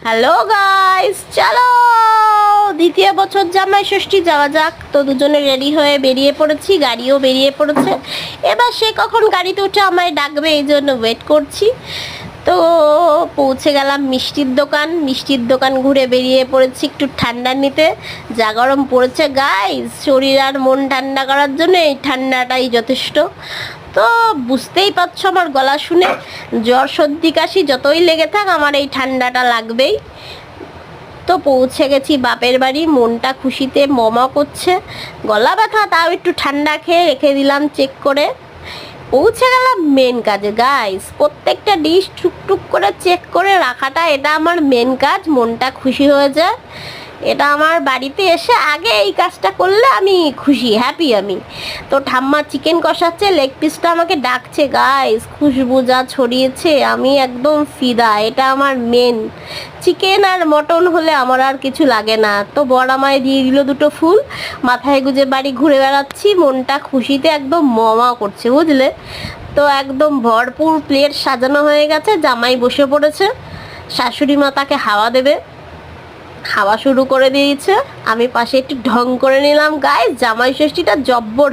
Hello guys, চলো দ্বিতীয় বছর জামাই ষষ্ঠী যাওয়া যাক। তো দুজনে রেডি হয়ে বেরিয়ে পড়েছি, গাড়িও বেরিয়ে পড়েছে। এবার সে কখন গাড়িতে উঠে আমায় ডাকবে, এই জন্য ওয়েট করছি। তো পৌঁছে গেলাম মিষ্টির দোকান ঘুরে বেরিয়ে পড়েছি একটু ঠান্ডা নিতে। যা গরম পড়েছে গাইস, শরীর আর মন ঠান্ডা করার জন্য এই ঠান্ডাটাই যথেষ্ট। তো বুঝতেই পারছো আমার গলা শুনে, জ্বর সর্দি কাশি যতই লেগে থাক আমার এই ঠান্ডাটা লাগবেই। তো পৌঁছে গেছি বাপের বাড়ি, মনটা খুশিতে মমা করছে। গলা ব্যথা, তাও একটু ঠান্ডা খেয়ে রেখে দিলাম চেক করে। পৌঁছে গেলাম মেন কাজে গাইস, প্রত্যেকটা ডিশ টুকটুক করে চেক করে রাখাটা এটা আমার মেন কাজ। মনটা খুশি হয়ে যায়, এটা আমার বাড়িতে এসে আগে এই কাজটা করলে আমি খুশি, হ্যাপি আমি। তো ঠাম্মা চিকেন কষাচ্ছে, লেগ পিসটা আমাকে ডাকছে গাইস, খুশবু যা ছড়িয়েছে আমি একদম ফিদা। এটা আমার মেন, চিকেন আর মটন হলে আমার আর কিছু লাগে না। তো বর আমায় দিয়ে দিল দুটো ফুল, মাথায় গুজে বাড়ি ঘুরে বেড়াচ্ছি, মনটা খুশিতে একদম মমা করছে বুঝলে। তো একদম ভরপুর প্লেট সাজানো হয়ে গেছে, জামাই বসে পড়েছে, শাশুড়ি মা তাকে হাওয়া দেবে, খাওয়া শুরু করে দিয়েছে। আমি পাশে একটু ঢং করে নিলাম গাইস, জামাই ষষ্ঠীটা জব্বর